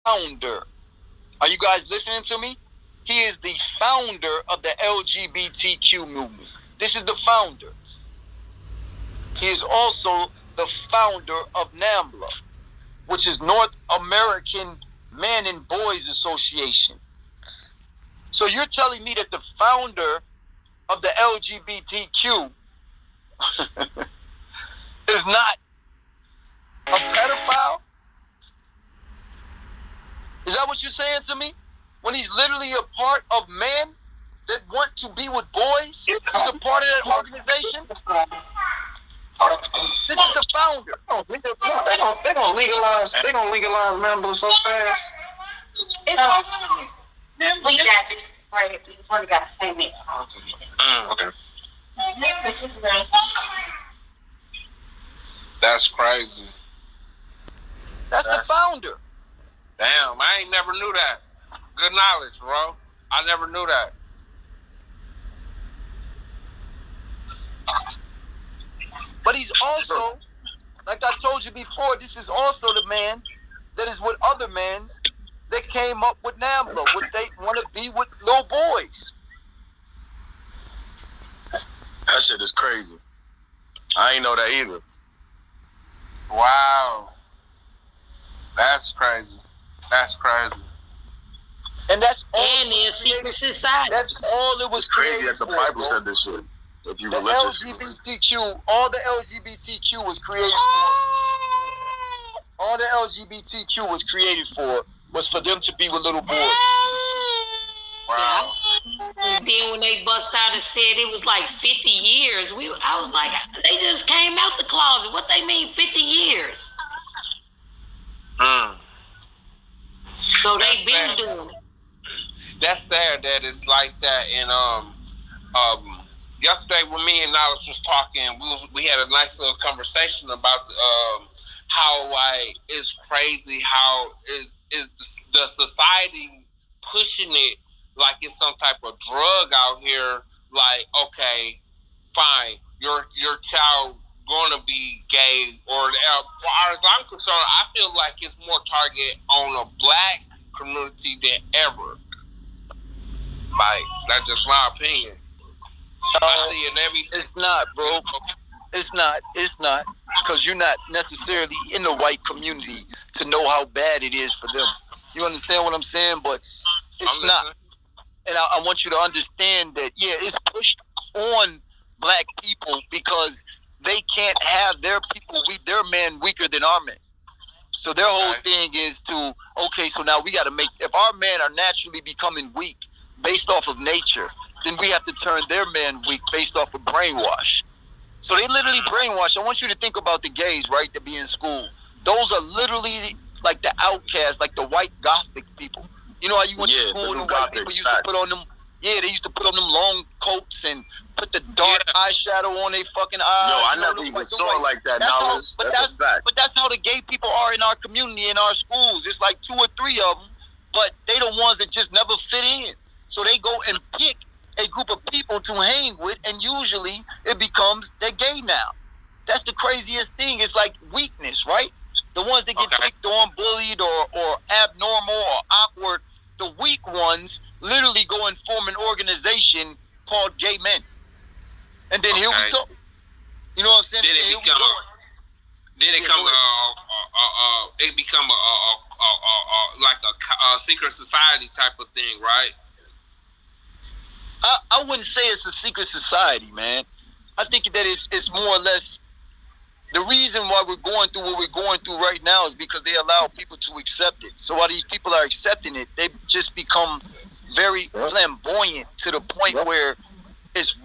founder. Are you guys listening to me? He is the founder of the LGBTQ movement. This is the founder. He is also the founder of NAMBLA, which is North American Man and Boys Association. So you're telling me that the founder of the LGBTQ is not a pedophile? Is that what you're saying to me? When he's literally a part of men that want to be with boys? He's a part of that organization? This is the founder. They're gonna legalize NAMBLA so fast. We got this right. We just only got to pay me. Okay. That's crazy. That's the founder. Damn, I ain't never knew that. Good knowledge, bro. I never knew that. But he's also, like I told you before, this is also the man that is with other men that came up with NAMBLA, which they want to be with little boys. That shit is crazy. I ain't know that either. Wow. That's crazy. That's crazy. And that's all. And in secret society. That's all it was It's crazy created that the for, Bible said this shit. If you the religious, LGBTQ, all the LGBTQ was created for. All the LGBTQ was created for was for them to be with little boys. Wow. And then when they bust out and said it was like 50 years, I was like, they just came out the closet. What they mean 50 years? So they been doing it. That's sad that it's like that. And yesterday when me and Knowledge was talking, we had a nice little conversation about how it's crazy how is the society pushing it like it's some type of drug out here. Like, okay, fine, your child gonna be gay, or as far as I'm concerned, I feel like it's more target on a black community than ever. Like, that's just my opinion. I see it every. It's not, bro. It's not. Because you're not necessarily in the white community to know how bad it is for them. You understand what I'm saying? But it's not. And I want you to understand that, yeah, it's pushed on black people because they can't have their people, their men weaker than our men. So their whole thing is to, okay, so now we got to make, if our men are naturally becoming weak based off of nature, then we have to turn their men weak based off of brainwash. So they literally brainwash. I want you to think about the gays, right, that be in school. Those are literally like the outcasts, like the white gothic people. You know how you went to school and the white people used to put on them, they used to put on them long coats and put the dark eyeshadow on their fucking eyes. Yo, I never even saw it like that. That's a fact. But that's how the gay people are in our community, in our schools. It's like 2 or 3 of them, but they the ones that just never fit in. So they go and pick a group of people to hang with, and usually it becomes they're gay now. That's the craziest thing. It's like weakness, right? The ones that get picked on, bullied, or abnormal or awkward, the weak ones literally go and form an organization called Gay Men. And then here we go. You know what I'm saying? It become like a secret society type of thing, right? I wouldn't say it's a secret society, man. I think that it's more or less the reason why we're going through what we're going through right now is because they allow people to accept it. So while these people are accepting it, they just become very flamboyant to the point where it's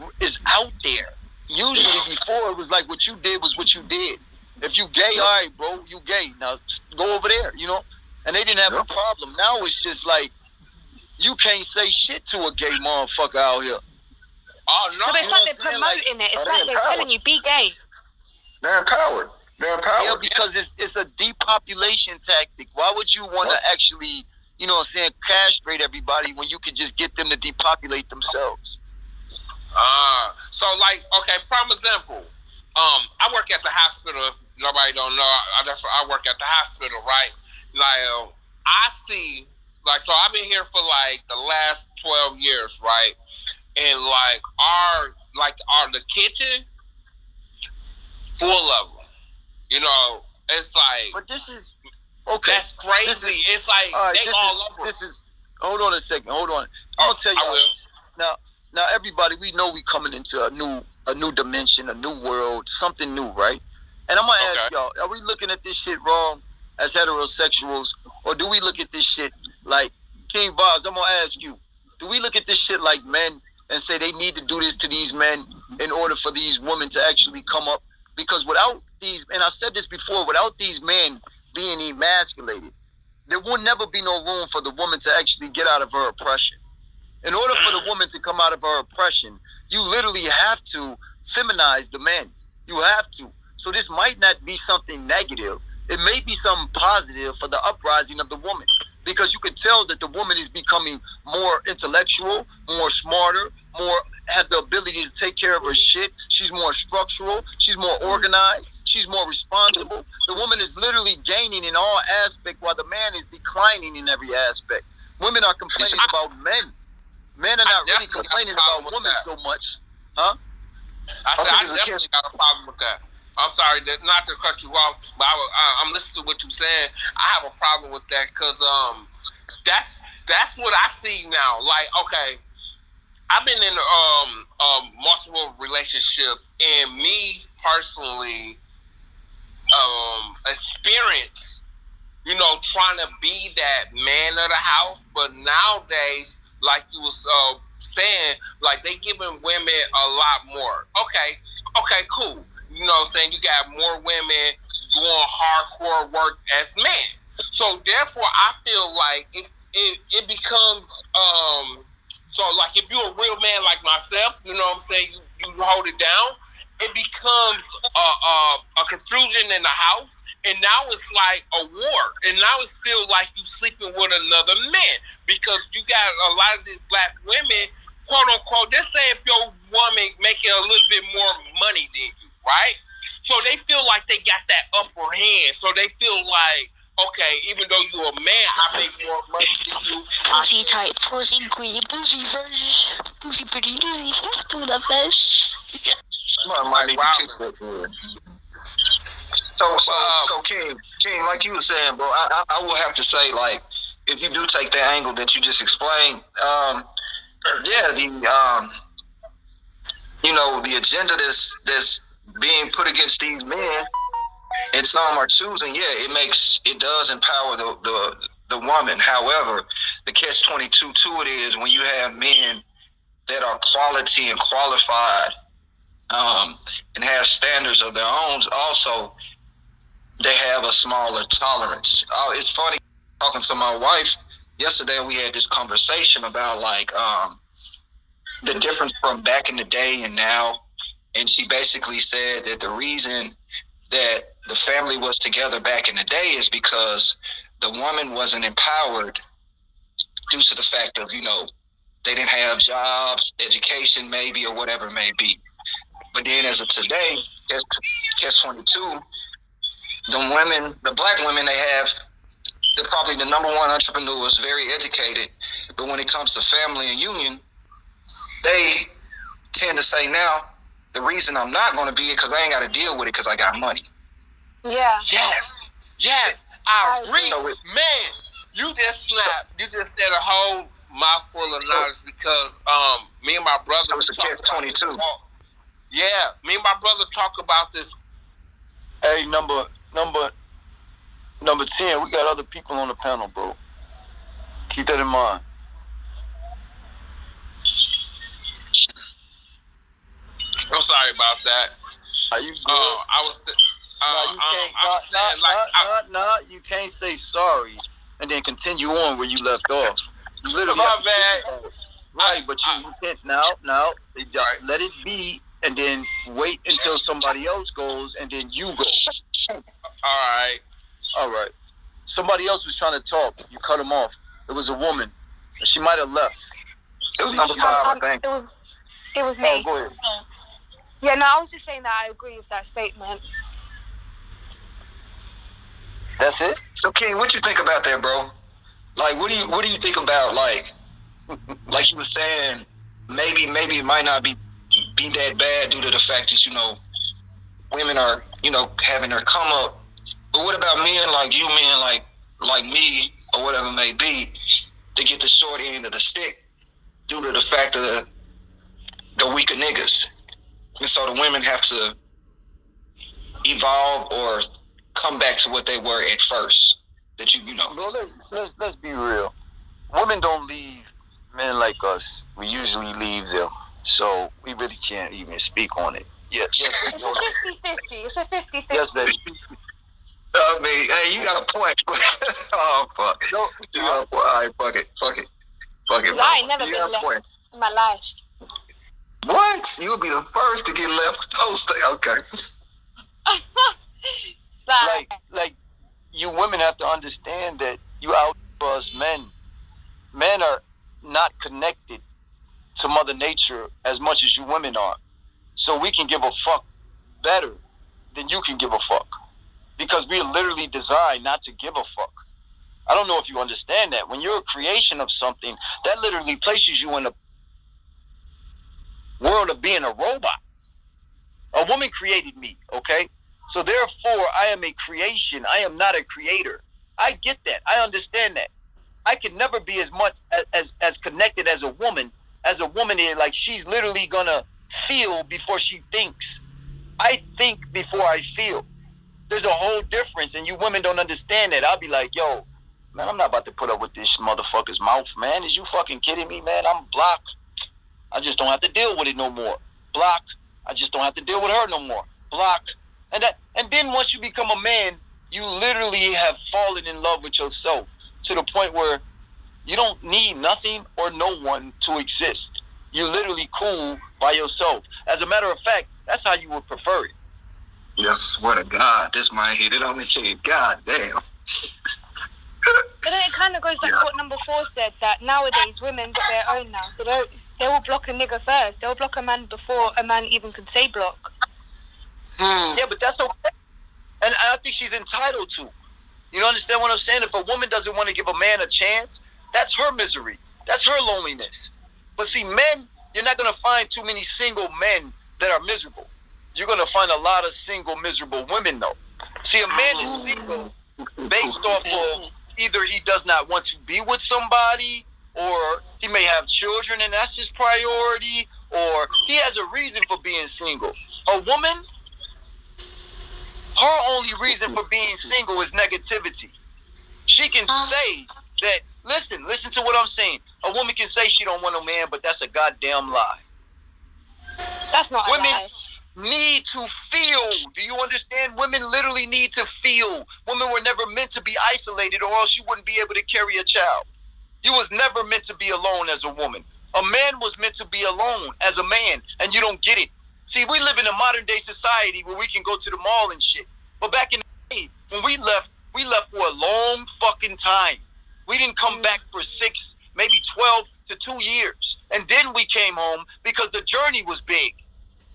out there. Usually before it was like what you did was what you did. If you gay, all right, bro, you gay. Now go over there, you know? And they didn't have a problem. Now it's just like you can't say shit to a gay motherfucker out here. Oh, no. So it's like they're promoting it. It's like they're telling you, be gay. They're empowered. Yeah, because it's a depopulation tactic. Why would you want to actually, you know what I'm saying, castrate everybody when you could just get them to depopulate themselves? So like, okay, prime example. I work at the hospital. If nobody don't know, I work at the hospital, right? Like, I see, like, so I've been here for like the last 12 years, right? And like the kitchen full of them. You know, it's like. But this is okay. That's crazy. It's like they all over. Hold on a second. Hold on. I'll tell you. Now, everybody, we know we coming into a new dimension, a new world, something new, right? And I'm gonna ask y'all: are we looking at this shit wrong as heterosexuals, or do we look at this shit like King Boz? I'm gonna ask you: do we look at this shit like men and say they need to do this to these men in order for these women to actually come up? Because without these, and I said this before, without these men being emasculated, there will never be no room for the woman to actually get out of her oppression. In order for the woman to come out of her oppression, you literally have to feminize the man. You have to. So this might not be something negative. It may be something positive for the uprising of the woman. Because you can tell that the woman is becoming more intellectual, more smarter, more have the ability to take care of her shit. She's more structural. She's more organized. She's more responsible. The woman is literally gaining in all aspects while the man is declining in every aspect. Women are complaining about men. Men are not really complaining about women so much. Huh? I definitely got a problem with that. I'm sorry, not to cut you off, but I'm listening to what you're saying. I have a problem with that because that's what I see now. Like, okay, I've been in multiple relationships, and me personally, experience, trying to be that man of the house. But nowadays, like you was saying, like they giving women a lot more. Okay, cool. You know what I'm saying? You got more women doing hardcore work as men. So therefore, I feel like it becomes so like if you're a real man like myself, you know what I'm saying? You hold it down. It becomes a confusion in the house, and now it's like a war, and now it's still like you sleeping with another man because you got a lot of these black women, quote unquote. Let's say if your woman making a little bit more money than you, right? So they feel like they got that upper hand. So they feel like, okay, even though you're a man, I make more money than you. Pussy tight, pussy greedy, pussy fresh, pussy pretty, pussy full of fish. So King, like you were saying, bro, I will have to say, like, if you do take that angle that you just explained, the agenda that's being put against these men, and some are choosing, it does empower the woman. However, the catch-22 to it is when you have men that are quality and qualified, and have standards of their own, also, they have a smaller tolerance. It's funny, talking to my wife yesterday, we had this conversation about, like, the difference from back in the day and now. And she basically said that the reason that the family was together back in the day is because the woman wasn't empowered due to the fact of, they didn't have jobs, education maybe, or whatever it may be. But then as of today, catch-22, the black women, they're probably the number one entrepreneurs, very educated. But when it comes to family and union, they tend to say now, the reason I'm not going to be it because I ain't got to deal with it because I got money. Yeah. Yes, I agree. Man, you just snapped. You just said a whole mouthful of knowledge because me and my brother. So it's a catch-22. Yeah, me and my brother talk about this. Hey, number 10, we got other people on the panel, bro. Keep that in mind. I'm sorry about that. Are you good? I was. You can't say sorry and then continue on where you left off. You literally my bad. Right, but you can't now. Let it be, and then wait until somebody else goes, and then you go. All right. Somebody else was trying to talk. You cut him off. It was a woman. She might have left. It was number 5, I think. It was me. Oh, go ahead. Yeah, no, I was just saying that I agree with that statement. That's it? So, King, what you think about that, bro? Like, what do you think about, like you were saying, maybe it might not be that bad due to the fact that, you know, women are, you know, having their come up. But what about men like you, men like me, or whatever it may be, to get the short end of the stick due to the fact of the weaker niggas? And so the women have to evolve or come back to what they were at first. That you know. Bro, let's be real. Women don't leave men like us. We usually leave them. So we really can't even speak on it. Yes. It's a 50-50. It's a 50-50. Yes, baby. I mean, hey, you got a point. Oh, fuck. No, You got a point. All right, fuck it. I ain't never been left in my life. What? You'll be the first to get left toasted. Okay. like you women have to understand that you out for us men. Men are not connected to Mother Nature as much as you women are. So we can give a fuck better than you can give a fuck. Because we are literally designed not to give a fuck. I don't know if you understand that. When you're a creation of something, that literally places you in a world of being a robot. A woman created me, okay? So therefore, I am a creation. I am not a creator. I get that. I understand that. I can never be as much as connected as a woman is. Like, she's literally gonna feel before she thinks. I think before I feel. There's a whole difference, and you women don't understand that. I'll be like, yo, man, I'm not about to put up with this motherfucker's mouth, man. Is you fucking kidding me, man? I'm blocked. I just don't have to deal with it no more. Block. I just don't have to deal with her no more. Block. And then once you become a man, you literally have fallen in love with yourself to the point where you don't need nothing or no one to exist. You're literally cool by yourself. As a matter of fact, that's how you would prefer it. Yeah, swear to God, this might hit it on the head. God damn. But then it kind of goes back to what number 4 said, that nowadays women got their own now. So they will block a nigga first. They'll block a man before a man even could say block. Yeah, but that's okay. And I think she's entitled to. You understand what I'm saying? If a woman doesn't want to give a man a chance, that's her misery. That's her loneliness. But see, men, you're not going to find too many single men that are miserable. You're going to find a lot of single, miserable women, though. See, a man is single based off of either he does not want to be with somebody, or he may have children and that's his priority, or he has a reason for being single. A woman, her only reason for being single is negativity. She can say that, listen to what I'm saying. A woman can say she don't want no man, but that's a goddamn lie. That's not Women a lie. Need to feel. Do you understand? Women literally need to feel. Women were never meant to be isolated, or else you wouldn't be able to carry a child. You was never meant to be alone as a woman. A man was meant to be alone as a man, and you don't get it. See, we live in a modern day society where we can go to the mall and shit. But back in the day, when we left for a long fucking time. We didn't come back for 6, maybe 12 to 2 years. And then we came home because the journey was big.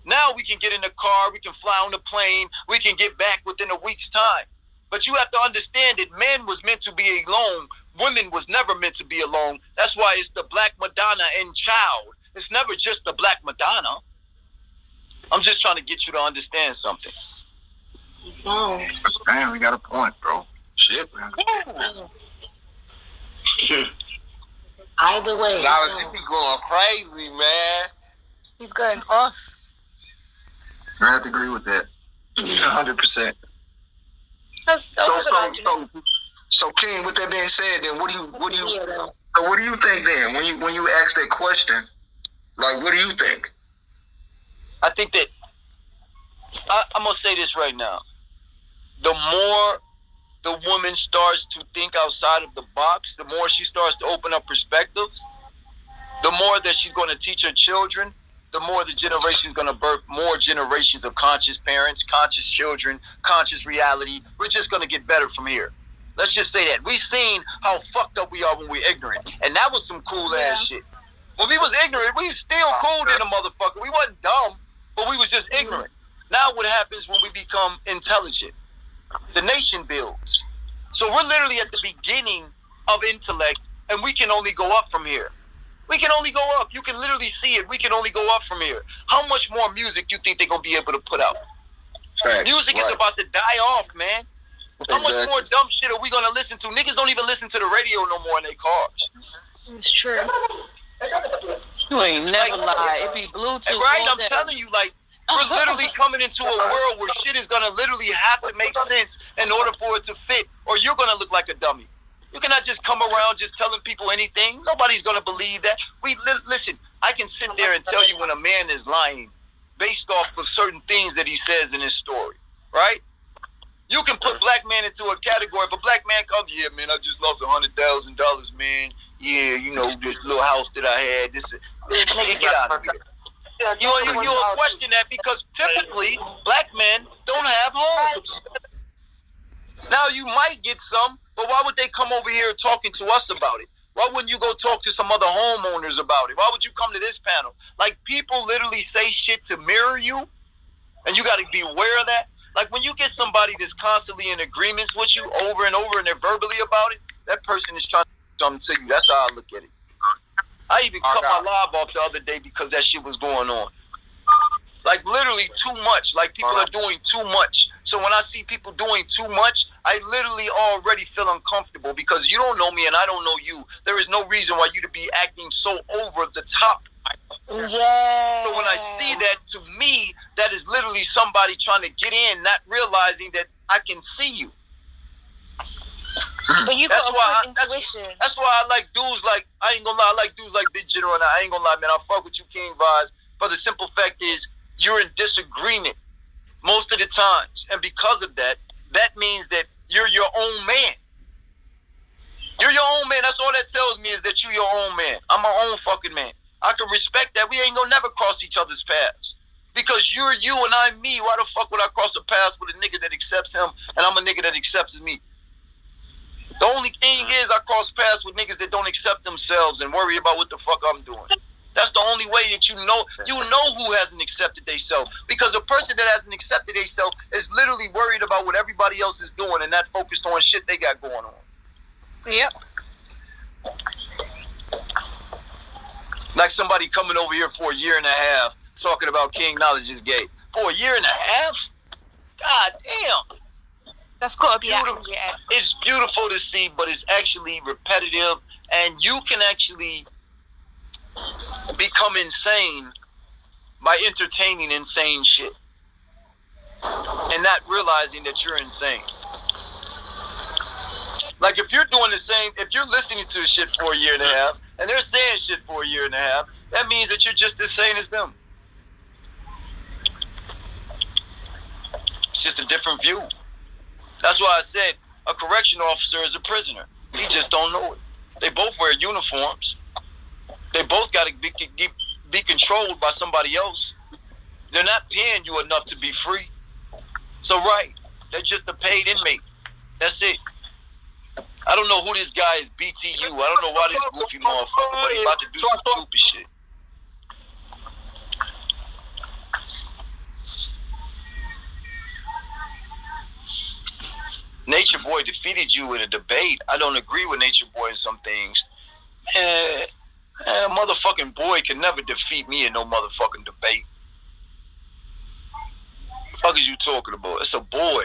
Now we can get in the car, we can fly on the plane, we can get back within a week's time. But you have to understand that man was meant to be alone. Women was never meant to be alone. That's why it's the Black Madonna and child. It's never just the Black Madonna. I'm just trying to get you to understand something. No. Damn, we got a point, bro. Shit, man. Either way. Knowledge, you be going crazy, man. He's going off. I have to agree with that. 100%. So King, with that being said, then what do you think then when you ask that question? Like, what do you think? I think that I'm gonna say this right now. The more the woman starts to think outside of the box, the more she starts to open up perspectives, the more that she's going to teach her children, the more the generation is going to birth more generations of conscious parents, conscious children, conscious reality. We're just going to get better from here. Let's just say that. We've seen how fucked up we are when we're ignorant. And that was some cool ass shit. When we was ignorant, we still cool than a motherfucker. We wasn't dumb, but we was just ignorant. Now what happens when we become intelligent? The nation builds. So we're literally at the beginning of intellect, and we can only go up from here. We can only go up. You can literally see it. We can only go up from here. How much more music you think they're going to be able to put out? Facts, music is about to die off, man. How much more dumb shit are we going to listen to? Niggas don't even listen to the radio no more in their cars. It's true. You ain't never lie. It be Bluetooth. Right? I'm telling you, like, we're literally coming into a world where shit is going to literally have to make sense in order for it to fit, or you're going to look like a dummy. You cannot just come around just telling people anything. Nobody's going to believe that. Listen, I can sit there and tell you when a man is lying based off of certain things that he says in his story, right? You can put black man into a category, but black man comes, yeah, man, I just lost $100,000, man. Yeah, you know, this little house that I had. Nigga, get out of here. You'll question that because typically black men don't have homes. Now you might get some, but why would they come over here talking to us about it? Why wouldn't you go talk to some other homeowners about it? Why would you come to this panel? Like, people literally say shit to mirror you, and you got to be aware of that. Like, when you get somebody that's constantly in agreements with you over and over, and they're verbally about it, that person is trying to do something to you. That's how I look at it. I even cut my live off the other day because that shit was going on. Like, literally too much. Like, people are doing too much. So when I see people doing too much, I literally already feel uncomfortable because you don't know me and I don't know you. There is no reason why you to be acting so over the top. Yeah. So when I see that, to me, that is literally somebody trying to get in, not realizing that I can see you. But you got a good intuition. That's why I like dudes like, I ain't gonna lie, I like dudes like Big Jitter, and I ain't gonna lie, man, I fuck with you, King Vibes. But the simple fact is, you're in disagreement most of the times. And because of that, that means that you're your own man. You're your own man. That's all that tells me is that you're your own man. I'm my own fucking man. I can respect that. We ain't gonna never cross each other's paths. Because you're you and I'm me. Why the fuck would I cross a path with a nigga that accepts him and I'm a nigga that accepts me? The only thing is I cross paths with niggas that don't accept themselves and worry about what the fuck I'm doing. That's the only way that you know who hasn't accepted themselves. Because a person that hasn't accepted themselves is literally worried about what everybody else is doing and not focused on shit they got going on. Yep. Like somebody coming over here for a year and a half talking about King Knowledge is gay. For a year and a half? God damn. That's gotta be beautiful. It's beautiful to see, but it's actually repetitive, and you can actually become insane by entertaining insane shit and not realizing that you're insane. Like, if you're doing the same, if you're listening to shit for a year and a half and they're saying shit for a year and a half, that means that you're just as sane as them. It's just a different view. That's why I said a correction officer is a prisoner. He just don't know it. They both wear uniforms. They both got to be controlled by somebody else. They're not paying you enough to be free. So, right, they're just a paid inmate. That's it. I don't know who this guy is, BTU. I don't know why this goofy motherfucker, but he about to do some stupid shit. Nature Boy defeated you in a debate. I don't agree with Nature Boy in some things. A motherfucking boy can never defeat me in no motherfucking debate. What the fuck is you talking about? It's a boy.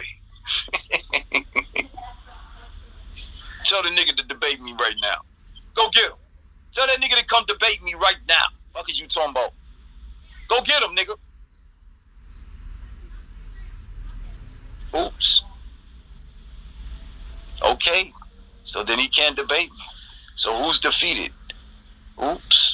Tell the nigga to debate me right now. Go get him. Tell that nigga to come debate me right now. What is you talking about? Go get him, nigga. Oops. Okay. So then he can't debate me. So who's defeated? Oops.